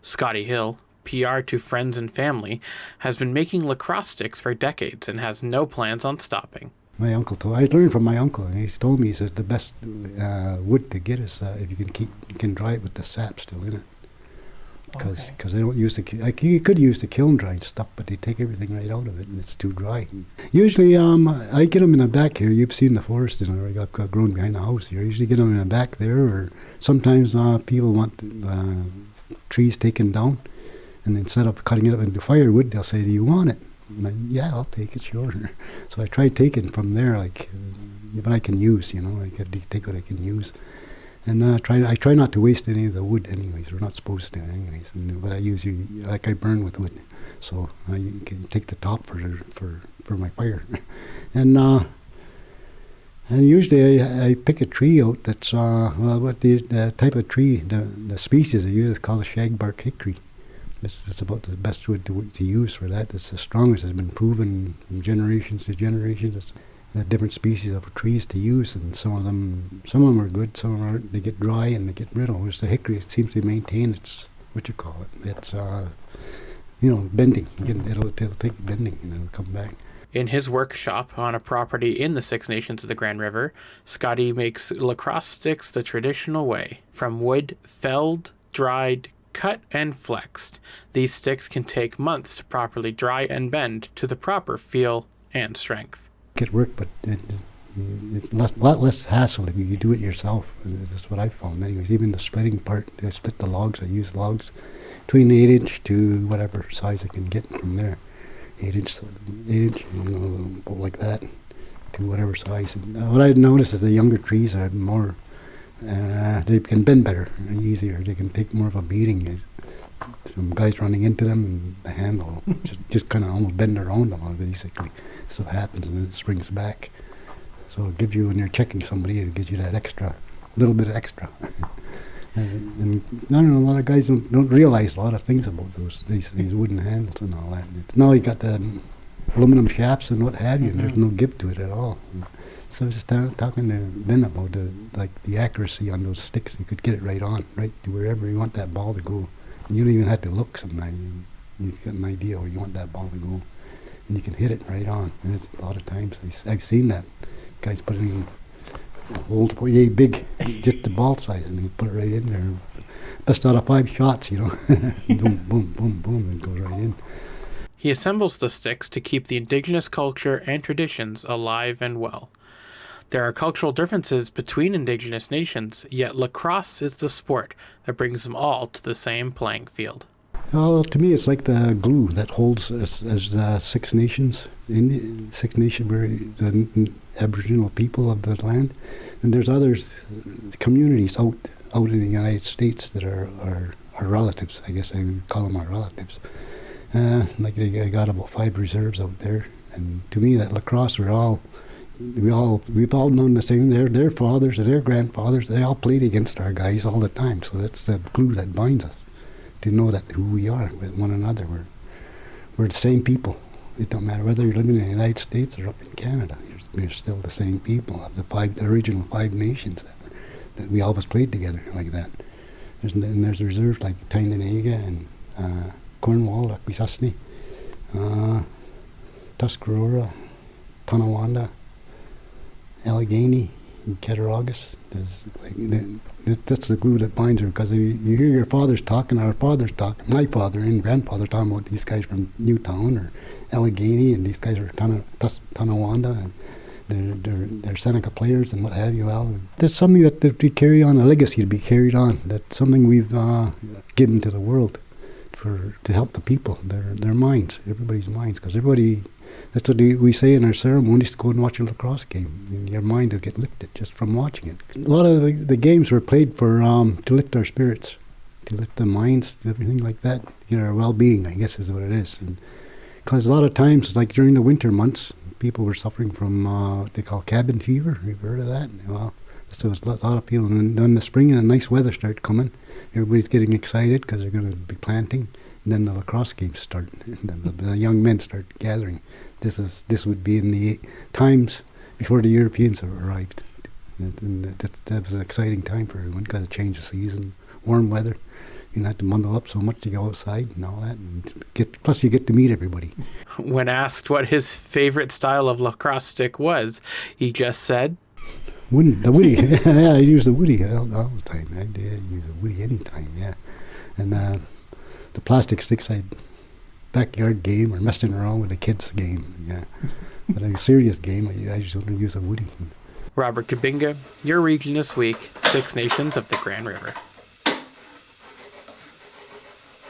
Scotty Hill, PR to friends and family, has been making lacrosse sticks for decades and has no plans on stopping. My uncle told I learned from my uncle, and he's told me, he says the best wood to get is if you can dry it with the sap still in it, because they don't use you could use the kiln dried stuff, but they take everything right out of it and it's too dry. Usually I get them in the back here. You've seen the forest, I got grown behind the house here. I usually get them in the back there, or sometimes people want trees taken down, and instead of cutting it up into firewood, they'll say, "Do you want it?" Yeah, I'll take it, sure. So I try taking from there, what I can use, I can take what I can use. And I try not to waste any of the wood anyways. We're not supposed to anyways. But I usually, I burn with wood. So I can take the top for my fire. and usually I pick a tree out that's, what the type of tree, the species I use is called a shagbark hickory. It's about the best wood to use for that. It's the strongest. It's been proven from generations to generations. It's the different species of trees to use, and some of them are good, some of them aren't. They get dry and they get brittle. Whereas the hickory, it seems to maintain its It's bending. It'll take bending and it'll come back. In his workshop on a property in the Six Nations of the Grand River, Scotty makes lacrosse sticks the traditional way, from wood felled, dried, cut and flexed. These sticks can take months to properly dry and bend to the proper feel and strength. It work, but it's a lot less hassle if you do it yourself. That's what I found anyways. Even the splitting part, I split the logs. I use logs between 8-inch to whatever size I can get from there. 8-inch, like that, to whatever size. And what I noticed is the younger trees are more, they can bend better and easier. They can take more of a beating. Some guys running into them, and the handle just kind of almost bend around them, basically. So it happens, and then it springs back. So it gives you, when you're checking somebody, it gives you that little bit of extra. and I don't know, a lot of guys don't realize a lot of things about these wooden handles and all that. Now you got the aluminum shafts and what have you, and there's no give to it at all. So I was just talking to Ben about the accuracy on those sticks. You could get it right on, right to wherever you want that ball to go. And you don't even have to look sometimes. You get an idea where you want that ball to go. And you can hit it right on. And a lot of times I've seen that. Guys put it in holes yay big, just the ball size, and you put it right in there. Best out of 5 shots, boom, boom, boom, boom, and it goes right in. He assembles the sticks to keep the indigenous culture and traditions alive and well. There are cultural differences between indigenous nations, yet lacrosse is the sport that brings them all to the same playing field. Well, to me, it's like the glue that holds as Six Nations, were the Aboriginal people of the land, and there's others, communities out in the United States that are our relatives. I guess I would call them our relatives. I got about 5 reserves out there, and to me, that lacrosse, we've all known the same. Their fathers or their grandfathers, they all played against our guys all the time. So that's the glue that binds us, to know that who we are with one another. We're the same people. It don't matter whether you're living in the United States or up in Canada. You're still the same people of the original 5 nations that we always played together like that. There's reserves like Tyendinaga and Cornwall, Akwesasne, Tuscarora, Tonawanda, Allegheny, and Cattaraugus. That's the glue that binds her, because you hear your fathers talking, our fathers talking, my father and grandfather talking about these guys from Newtown or Allegheny, and these guys are Tonawanda, and they're Seneca players and what have you. Well, that's something that we carry on, a legacy to be carried on. That's something we've given to the world to help the people, their minds, everybody's minds, because everybody. That's what we say in our ceremonies, to go and watch a lacrosse game. And your mind will get lifted just from watching it. A lot of the games were played for to lift our spirits, to lift the minds, everything like that. Our well-being, I guess, is what it is. Because a lot of times, like during the winter months, people were suffering from what they call cabin fever. You've heard of that? Well, so there's a lot of people. And in the spring, and the nice weather started coming, everybody's getting excited because they're going to be planting. And then the lacrosse games start. And then the young men start gathering. This would be in the times before the Europeans have arrived. And that was an exciting time for everyone, because it changed the season, warm weather, You don't have to bundle up so much to go outside and all that. And plus, you get to meet everybody. When asked what his favorite style of lacrosse stick was, he just said, The woody. Yeah, I use the woody all the time. I did use the woody anytime, yeah. And the plastic sticks, backyard game or messing around with the kids game, yeah. But a serious game, I usually use a woody. Robert Kabinga, your region this week, Six Nations of the Grand River.